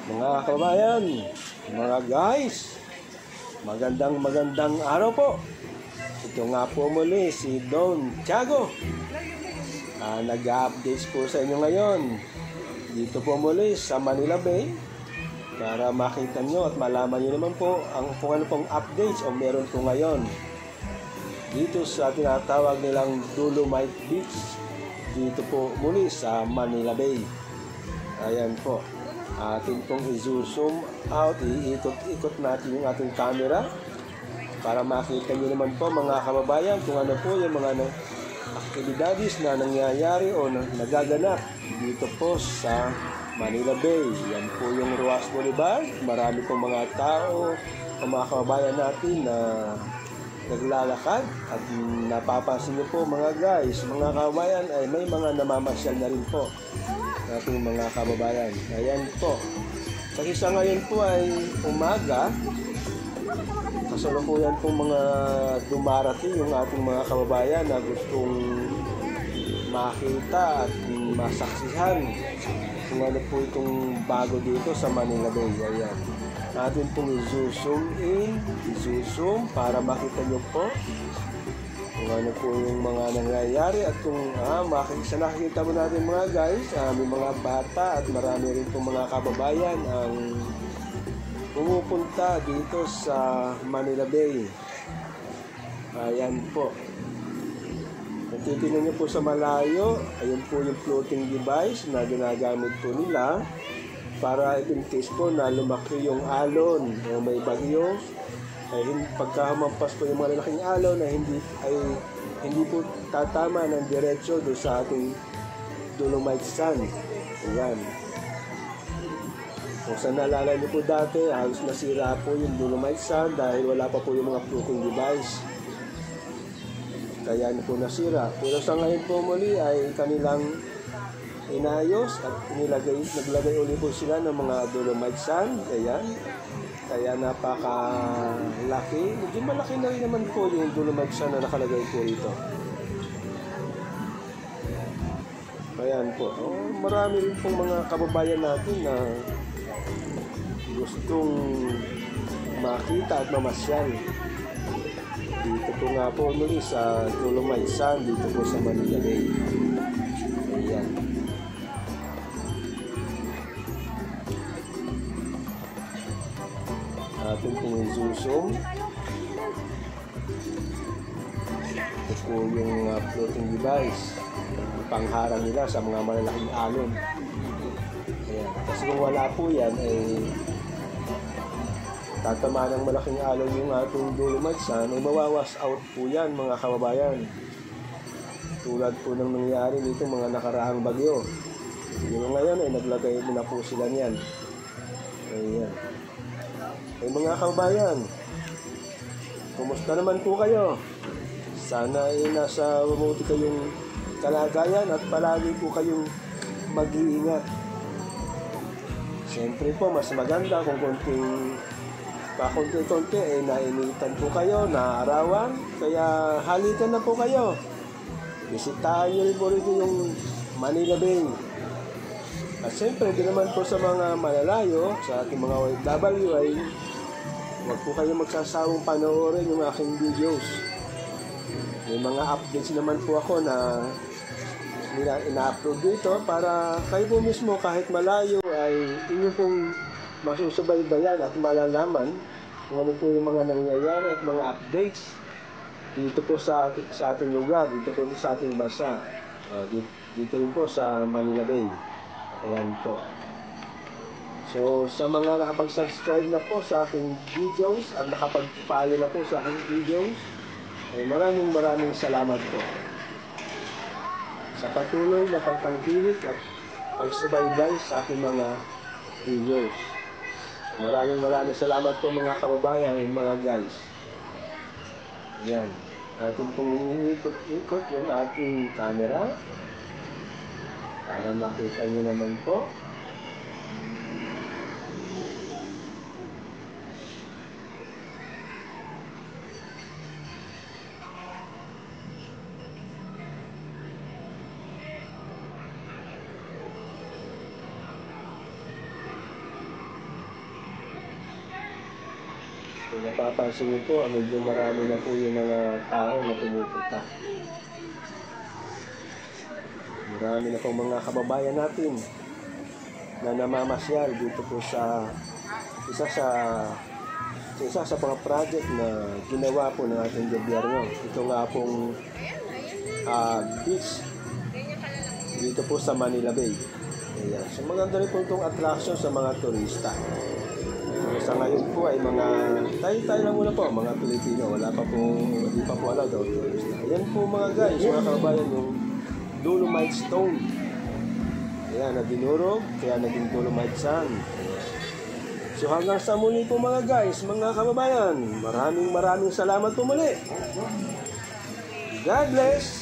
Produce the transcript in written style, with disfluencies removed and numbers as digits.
Mga kabayan, mga guys, magandang araw po. Ito nga po muli si Don Tiago. Nag-updates po sa inyo ngayon. Dito po muli sa Manila Bay para makita nyo at malaman nyo naman po kung ano pong updates o meron po ngayon dito sa tinatawag nilang Dolomite Beach. Dito po muli sa Manila Bay. Ayan po. Atin pong i-zoom out, iikot natin yung ating camera para makita nyo naman po mga kababayan kung ano po yung mga aktibidades na nangyayari o nagaganap dito po sa Manila Bay. Yan po yung Ruas Boulevard. Marami pong mga tao o mga kababayan natin na naglalakad at napapansin nyo po mga guys, mga kababayan ay may mga namamasyal na rin po ating mga kababayan. Ayan po. Kasi sa ngayon po ay umaga, kasalukuyan po mga dumarating yung ating mga kababayan na gustong makita at masaksihan kung ano po itong bago dito sa Manila Bay. Ayan. Natin pong i-zoom in, i-zoom para makita nyo po kung ano po yung mga nangyayari at kung nakikita mo natin mga guys, may mga bata at marami rin po mga kababayan ang pumupunta dito sa Manila Bay. Ayan po. Kung titignan nyo po sa malayo, ayun po yung floating device na ginagamit po nila para in case po na lumaki yung alon o may bagyo, ay pagka humampas po yung mga lalaking alon na hindi po tatama ng diretso doon sa ating Dolomite Sand. Ayan. Kung sa naalala niyo po dati, halos nasira po yung Dolomite Sand dahil wala pa po yung mga floating device. Kaya po nasira. Pero sa ngayon po muli ay kanilang inayos at naglagay ulit po sila ng mga Dolomite Sand. Ayan. Kaya napakalaki. Medyo malaki na rin naman po yung Dolomite Sand na nakalagay po rito. Ayan po. Marami rin pong mga kababayan natin na gustong makita at mamasyal. Dito po nga po muli sa Dolomite Sand, dito po sa Manila Bay. Ayan. Atin pong i-zoom. Ito po yung floating device. Pangharang nila sa mga malalaking alon. Ayan. Kasi kung wala po yan, tatamaan ng malaking alon yung ating Dolomite Sand, ay mawawas out po yan mga kababayan. Tulad po ng nangyari dito mga nakaraang bagyo. Yung ngayon ay naglagay na po sila niyan. Ayan. Mga kababayan, kumusta naman po kayo? Sana ay nasa mabuti kayong kalagayan at palagi po kayong mag-iingat. Siyempre po, mas maganda kung konti-konti nainitan po kayo, naarawan. Kaya halikan na po kayo. Bisitahan nyo rin po rito yung Manila Bay. At siyempre, din naman po sa mga malalayo, sa ating mga OFW ay huwag po kayo magsasawang panoorin yung aking videos. May mga updates naman po ako na ina-upload dito para kayo po mismo kahit malayo ay inyo pong masusubaybayan at malalaman kung ano po yung mga nangyayari at mga updates dito po sa ating lugar, dito po sa ating bansa, dito rin po sa Manila Bay. Ayan po. So, sa mga nakapag-subscribe na po sa aking videos at nakapag-follow na po sa aking videos, ay maraming salamat po sa patuloy na pagtangkilik at pagsubaybay sa aking mga videos. Maraming salamat po mga kababayan at mga guys. Ayan. Atin pong ikot-ikot yung ating camera para makita nyo naman po. Kung napapansin niyo po, medyo marami na po yung mga tao na pumupunta. Marami na pong mga kababayan natin na namamasyal dito po sa isa sa mga project na ginawa po ng ating gobyerno. Ito nga pong beach dito po sa Manila Bay. Ayan. So maganda rin po itong attraction sa mga turista. Sa ngayon po ay mga tayo lang muna po, mga Pilipino. Hindi pa po allowed daw turista. Ayan po mga guys, mga kababayan, yung Dolomite Stone. Ayan, na dinurog, kaya naging Dolomite Sand. So hanggang sa muli po mga guys, mga kababayan, maraming salamat po muli. God bless!